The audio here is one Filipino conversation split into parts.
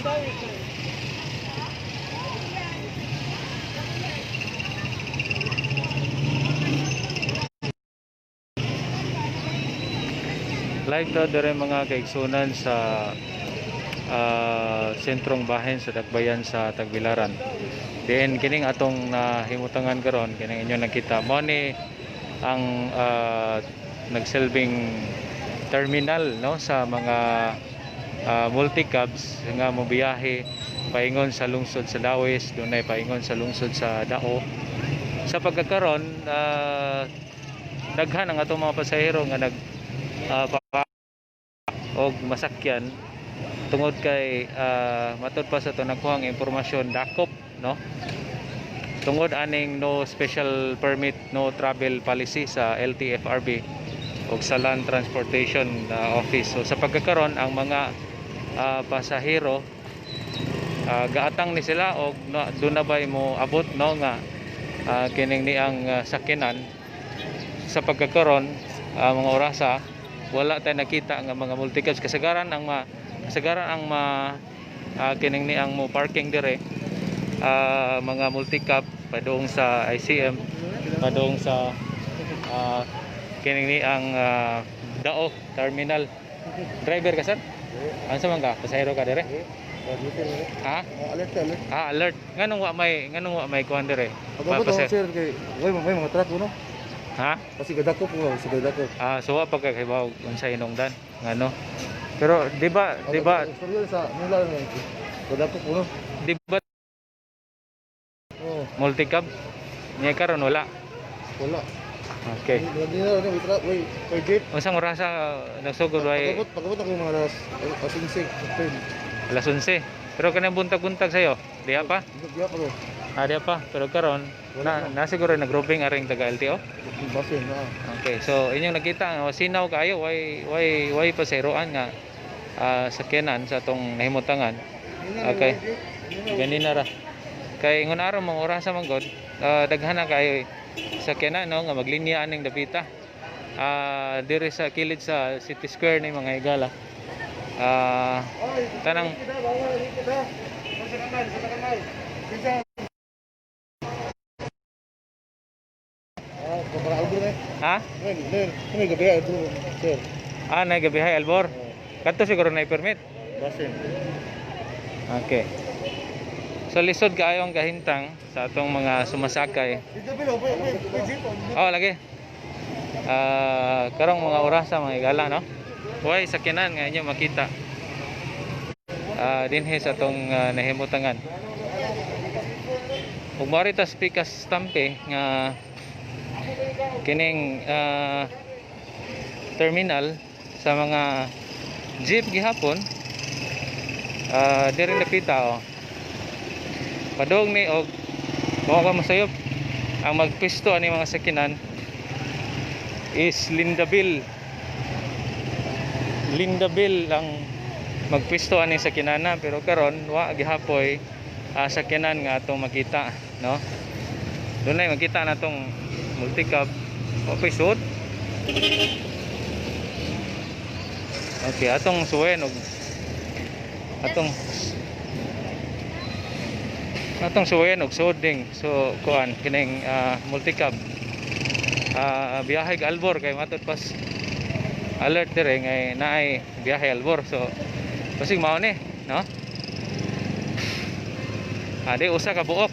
Live to dire mga kaigsunan sa sentrong bahin sa Dakbayan sa Tagbilaran. Diin kining atong nahimutangan karon, kining inyo nakita mo ni ang nagsilbing terminal, no, sa mga multi-cabs nga mobiyahe paingon sa lungsod sa Dawis, dunay paingon sa lungsod sa Dao. Sa pagkakaron, daghan ang atong mga pasahero nga nag og masakyan tungod kay matud pa sa to nakuhang impormasyon dakop, no, tungod aning no special permit, no travel policy sa LTFRB o sa Land Transportation Office. So sa pagkakaron ang mga pasahero gaatang ni sila og doon na bay mo abot, no, nga kining ni ang sakyanan. Sa pagkakaron mga orasa wala tayo nakita nga mga multicabs. Kasagaran ang kining ni ang mo parking dire mga multicab padung sa ICM, padung sa kining ni ang Dao terminal. Driver ka sir? Ano man ka? Pasahero ka dire? Ha? Alert. Nganong wa may kuan dire? Sir kay may mga truck no? Ha? Kasi gadako po, So wa pagkakaibaw unsay hinungdan ngano. Pero di ba storya sa mula na gadako po no. Di ba multicab niya karon wala. Okay. Hindi na may jeep. Unsang orasa nagsugod way? Pagabot ako mga alas 11. Alas 11. Pero kanang buntag-buntag sayo, diha pa? Diha pa ko. Diha pa. Pero karon na siguro nag-grouping aring taga LTO. Basin na. Okay, so inyong nakita nga sinaw kayo way paseroan nga sakyanan sa tong nahimutangan. Okay. Ganina ra. Kay ngun araw mga oras sa manggod, daghan na kayo sakyanan, no, nga maglinya aning dapita. Dire sa kilid sa City Square ni mga higala. Tanang ha? May gabi Albor, sir. Nagabihay Albor. Kadto siguro na i-permit. Basin. Okay. So lisod kaayo ang kahintang sa atong mga sumasakay. Lagi. Karong mga oras sa mga higala, no? Way sakyanan nga inyo makita. Dinhi sa atong nahimutangan. Ug mao ri ta speaker stampe nga kining terminal sa mga jeep gihapon diri nakita padung ni og mao ka masayop ang magpisto ani mga sakyanan is Lindabil ang magpisto ani sakyanana. Pero karon wa gihapoy sakyanan nga atong makita, no, dunay makita na tong multicab opisod. Okay, atong suwen og atong suwen og soding. So kuan kining multicab biyahe ka Albor kay matud pas alert dire ngay naay biyahe Albor. So basig mao ni, no, di usa ka buok.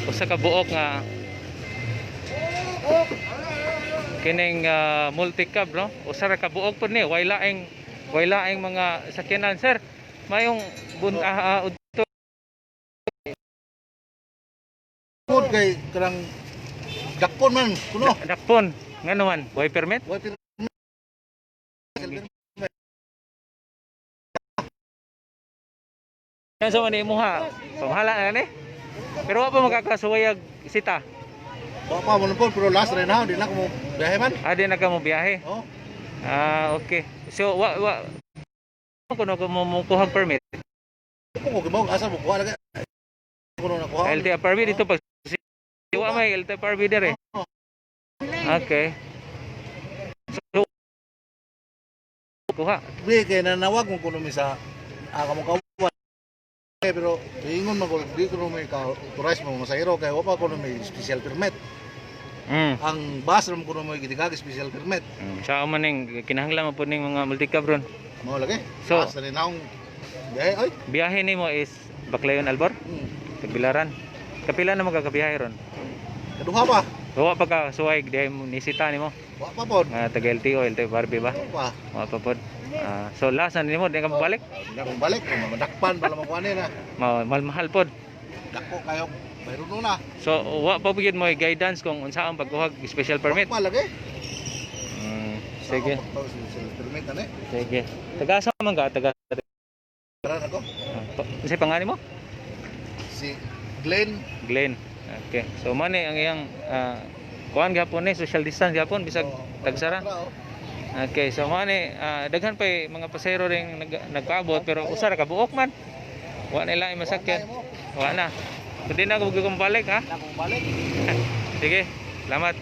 Usa ka buok nga kining multicab, no, usa ra ka buok pud ni, way laing mga sakyanan sir. Mayong udto Pud kay karang dakpon man kuno. dakpon ngano man way permit. Yan sa man imuha pamahala na ni. Pero wa pa makakasuwayag sita. Wa pa mo pon pero last rin na di na ko mo biyahe man. Di na ka mo biyahe. Oh. Okay. So kuno ko mo kuhag permit. Ko mo asa mo kuha lagi. Kuno na kuha. LTFRB dito pag wa may LTFRB dire. Okay. So kuha. Di kay nanawag mo kuno mi sa mo kawan. Pero ingon mo ko di kuno mi ka authorize mo masahiro kay wa pa kuno mi special permit. Ang bus ram kuno mo gitigag special permit. Sa maning kinahanglan mo po ning mga multicab ron. Mao lagi. So, sa ninaong biyahe ay. Biyahe nimo is Baclayon Albor, Tagbilaran. Kapila na magkakabiyahe ron? Kaduha pa. Wa pa ka suway di nisita nimo. Wa pa pod. Taga LTO, LTO Barbie ba? Wa. Wa pa pod. So last na nimo di ka mabalik? Hindi akong balik, madakpan pala makuha na. Mahal pod. Dako kayo, mayroon na. So wa pa bigyan mo guidance kung unsa ang pagkuha special permit? Pa lagi. Sige. Special permit na Sige. Taga asa man ka? Taga Karan ako. Kasi pangalan mo? Si Glenn. Glenn. Okay. So man ang iyang kuan gapon ni social distance gapon bisag tagsara. Okay, so man daghan pa mga pasahero ring nagpaabot pero usara ka buok man. Wa nila masakyan. Wa na. Pwede na ako balik ha? Akong balik. Sige. Salamat.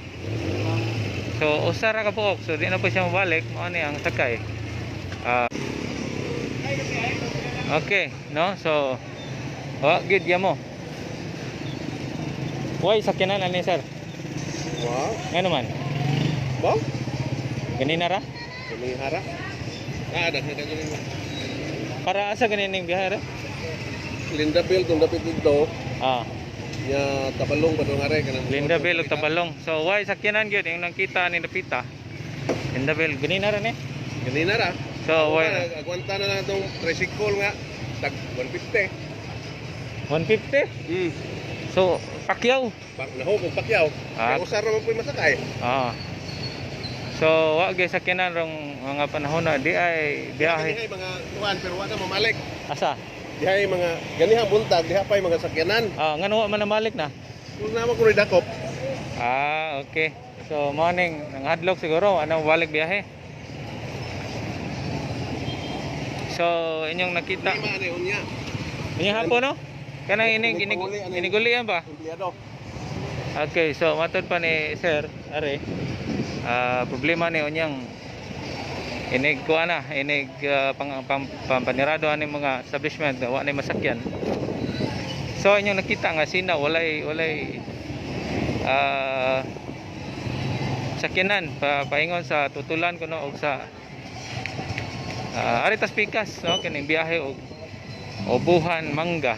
So usara ka buok. So di na pa siya mabalik. Mao ni ang sakay. Okay, no? So gid ya mo. Why sakyanan ani sir? Wow. Ngano man? Ba? Ganina ra? Kami hara. Daghan ganyan. Para asa ganing biyahe ra? Linda Bill kung dapat dito. Ya Tabalong ba dong hare kanang Linda Bell ug Tabalong. So why sakyanan gyud yung nakita ni Napita? Linda Bell ganina ra ni. Ganina ra. So why Agwanta na lang itong tricycle nga. Tag 150. 150? So Pacquiao. Naho kung Pacquiao. Kaya usar naman po yung masakay. So wa gyud sakyanan rong mga panahon na di ay biyahe. Dihay mga tuwan pero wala mamalik. Asa? Dihay mga ganihang buntag, diha pa yung mga sakyanan. Ngano wa man namalik na? Kung naman ko rin dakop. Okay. So morning nang hadlok siguro ano balik biyahe. So inyong nakita. Di man unya. Inyong hapon no? Kanang iniguli yan ba? Empleyado. Okay, so matod pa ni Sir, are problema ni unyang inig kuha na, inig panirado ani mga establishment wa na masakyan. So inyong nakita nga sina walay sakyanan paingon sa tutulan kuno og sa aritas pikas no kining biyahe og Obuhan Mangga.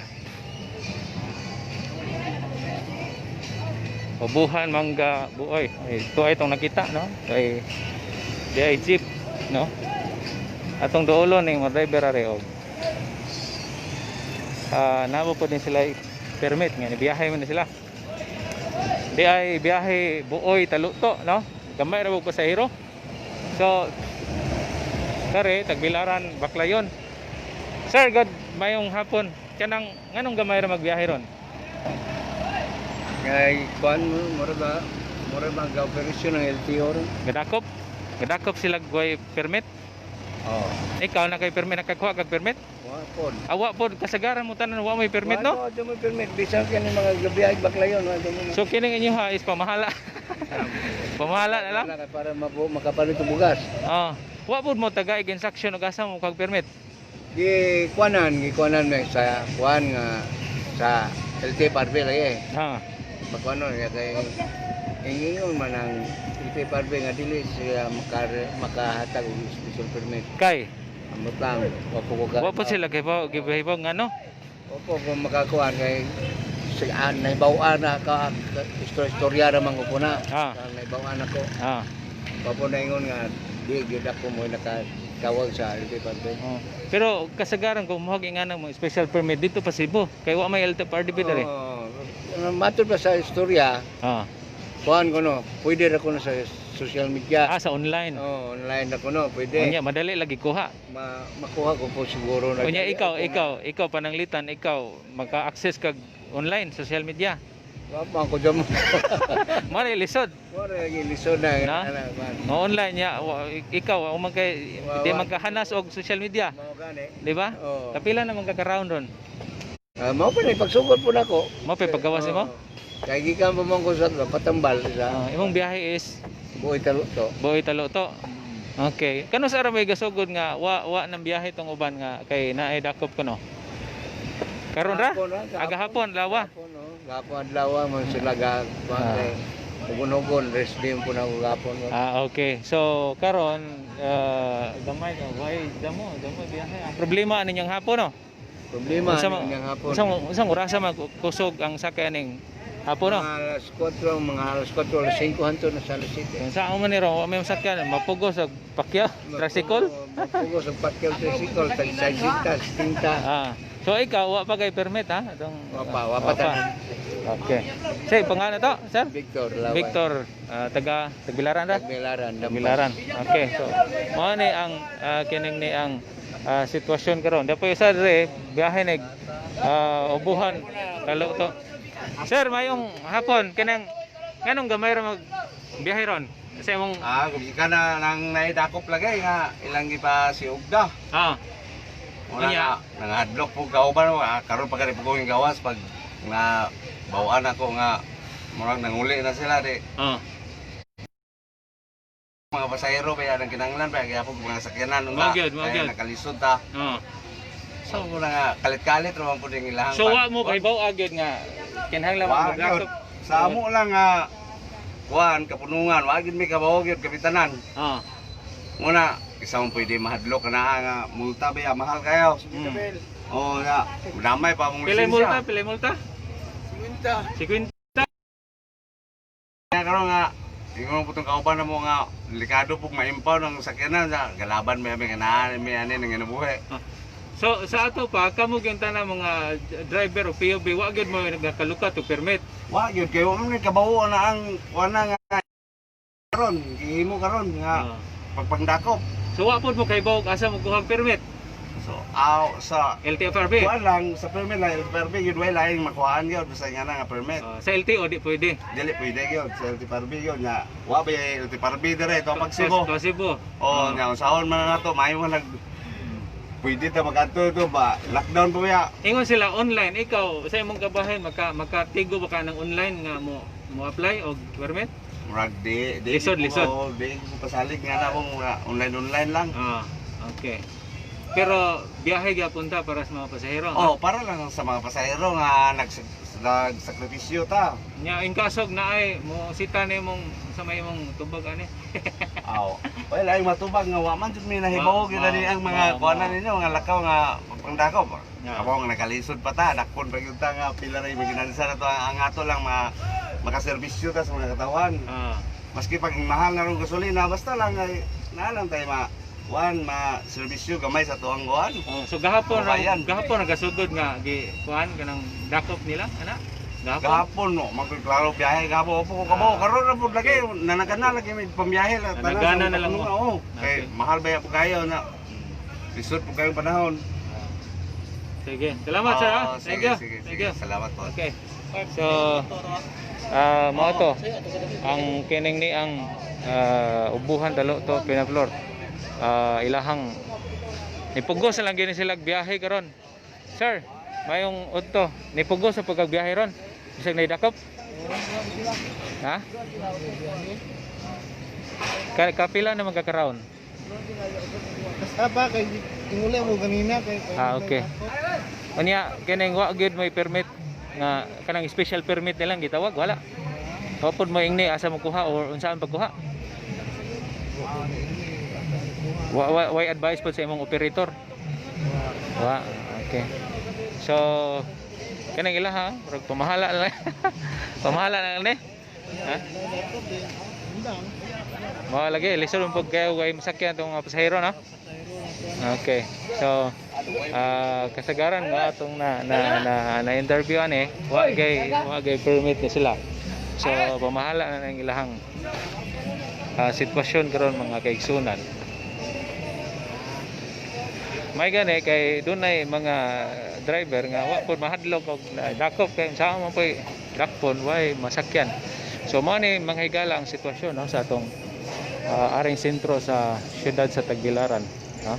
Obuhan Mangga buoy. Ito ay itong nakita no. Kay di ay jeep no. Atong duolon ning mga driver are og nabo po din sila permit nga biyahe man sila. Di ay biyahe buoy taluto no. Gamay ra og pasahero. So kare Tagbilaran Baclayon. Sir, good mayong hapon. Kanang nganong gamay ra magbiyahe ron? Kay kuan mo mura ba ga-operasyon ng LTO ron. Gadakop sila goy permit. Ikaw na kay permit nakakuha kag permit? Wa pod. Awa pod kasagaran mo tanan wa may permit no? Wa mo permit bisan kani mga gabiyahe Baclayon wa mo. So kining inyo ha is pamahala. Pamahala na lang. Para makapalit og bugas. Wa pod mo tagay instruction og asa mo kag permit. Gikuanan me sa kuan nga sa LT Parbe lagi. Magkuanon ya kay ingon man ang LT Parbe nga dili siya makahatag og special permit. Kay ambotang wa po sila kay ba gibahibaw ngano? Opo kung makakuan kay naibawan na ka istorya ra man ko na. Naibawan ako. Papo na ingon nga di gyud ako mo nakatawag sa LT Parbe. Pero kasagaran kung mohag nga nang special permit dito pa Cebu kay wa may LT Parbe dere. Matod pa sa istorya. Kuan ko no, pwede ra ko na sa social media. Sa online. Online na ko no, pwede. Unya madali lagi kuha. Makuha ko po siguro na. Unya ikaw pananglitan ikaw maka-access kag online social media. Wa pa ko jam. Mari lisod. Mari lagi lisod na. No online ya ikaw man kay di magkahanas og social media. Mao gani. Di ba? Kapila na man ka-round ron. Mao pa ni pagsugod po nako. Mao pa paggawas mo? Kay gikan pa man ko sa patambal sa. Imong biyahe is Buoy Taluto. Buoy Taluto. Okay. Kano sa ara may gasugod nga wa nang biyahe tong uban nga kay naay dakop kuno? Karon ra? Agahapon lawa. Gapon adlaw man sila kay ugon-ugon rest din po na gapon. Okay. So karon gamay ka way damo biyahe. Ang problema ninyong hapon no. Problema ninyong hapon. Unsang orasa magkusog ang sakay ning hapon no? Mga alas 4, alas 5 hanto na sa alas 7. Sa amo man ni ro may sakyan mapugos og pakya, tricycle. Mapugos og pakya tricycle tag sitas tinta. So ikaw wa pa kay permit ha? Itong Wapa ta. Okay. Say pangano to, sir? Victor Lawan. Victor, taga Tagbilaran ra? Tagbilaran. Okay. So mao ni ang kining ni ang sitwasyon karon. Dapoy sa dire biyahe nag ubuhan talo to. Sir, mayong hapon kanang nganong gamay ra mag biyahe ron? Kasi mong Gumika na nang naidakop lagay nga ilang gipa si Ugda. Una nangadlok po kauban karon pa kani po yung gawas pag nga bawaan ako nga murag nanguli na sila di. Mga pasahero ba yan ang kinanglan ba kaya po mga sakyanan nga kaya nakalisod ta. So muna nga kalit-kalit naman po ding ilahang. So wa mo kay baw agad nga kinahanglan mo magdakop. Sa amo lang nga kuan kapunungan wa gid mi kabaw gyud kapitanan. Muna isa mo pwede mahadlok na nga multa ba mahal kayo. Nga damay pa mong lisensya. Pilay multa? 50. Kaya karon nga ingon putong kauban na mo nga delikado pug maimpaw ng sakyanan sa galaban may nga may ani nang inabuhi. So sa ato pa kamo gyud tanan mga driver o POB wa gyud mo nagakalukat o permit. Wa gyud kay wa man kabawo na ang wana nga karon gihimo karon nga pagpangdakop. So wa pod mo kay bawog asa mo kuhang permit. So sa LTFRB. Kuan lang sa permit lang LTFRB gyud way laing makuhaan gyud basta nga nga permit. Sa LTO di pwede. Dili pwede gyud sa LTFRB gyud nga wa ba LTFRB dire to pagsibo. Pasibo. Nga usaon man na to mayo nag pwede ta magadto to ba lockdown po ya. Ingon sila online ikaw sa imong kabahin makatigo ba ka ng online nga mo apply og permit? Murag di lisod. Di ko pasalig nga na mo online lang. Okay. Pero biyahe gyapon ta para sa mga pasahero. Para lang sa mga pasahero nga nagsakripisyo ta. Nya in kasog na ay mo sita ni mong sa may mong tubag ani. Wala ay matubag nga wa man jud mi nahibaw gyud ani ang mga kuanan ninyo mga lakaw nga pangdakop. Amo nga nakalisod pa ta dakpon pa gyud ta nga pila ra imaginansa na to ang ato lang makaserbisyo ta sa mga katawan. Maski pag mahal na ron gasolina basta lang ay naalang tayo serbisyo gamay sa tuang kuan. So gahapon nagasugod nga gi kuan kanang dakop nila ana. Gahapon no magklaro biyahe gahapon po ko kabaw karon ra pud lagi nanagana lagi may pambiyahe la tanan. Na lang mo. Kay mahal ba po kayo na lisod po kayong panahon. Sige. Salamat sir. Thank you. Salamat po. Okay. So mao to ang kining ni ang ubuhan dalo to pinaflor. Ilahang nipugos lang gini sila biyahe karon. Sir, mayong udto nipugos sa pagbiyahe ron. Bisag naidakop. Ha? Kapila na magkakaroon. Basta ba kay inguli mo ganina kay okay. Unya kining wa gyud may permit nga kanang special permit nilang gitawag wala. Hopod mo ingni asa mo kuha or unsaan pagkuha. Why advice po sa imong operator? Okay. So kanang ila ha, murag pamahala lang. Pamahala lang ni. Ha? Mo lagi lisod mo pag kayo way masakyan tong mga pasahero no. Okay. So kasagaran nga atong na interview ani, wa gay permit ni sila. So pamahala na ng ilahang sitwasyon karon mga kaigsunan. May gani kay dunay mga driver nga wa pud mahadlok og dakop kay sa mo poy dakpon way masakyan. So mao ni mga higala ang sitwasyon no sa atong aring sentro sa siyudad sa Tagbilaran, no?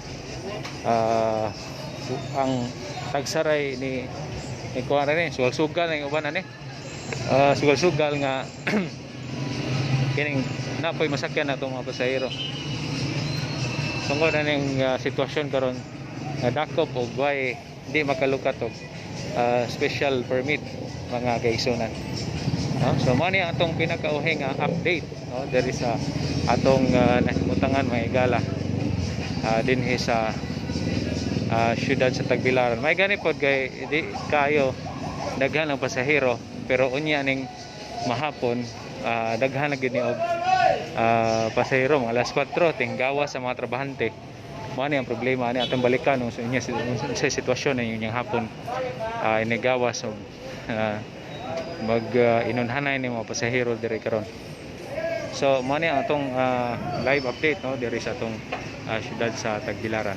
Ang tagsaray ni kuan ni sugal-sugal ning uban ani. Sugal-sugal nga kining napoy masakyan na itong mga pasahero. tungod aning sitwasyon karon nga dakop og way di makalukat og special permit mga kaigsunan. No? So mo ni atong pinakauhing update, no, diri sa atong nahimutangan mga igala dinhi sa syudad sa Tagbilaran. May gani pod kay di kayo daghan ang pasahero, pero unya ning mahapon daghan na gid ni og pasahero mga alas 4 tinggawa sa mga trabahante. Mo ni ang problema ni atong balikan sa inya sa sitwasyon ninyo yang hapon inigawas og mag inunhanay ni mga pasahero diri karon. So mo ni ang atong live update, no, diri sa atong syudad sa Tagbilaran.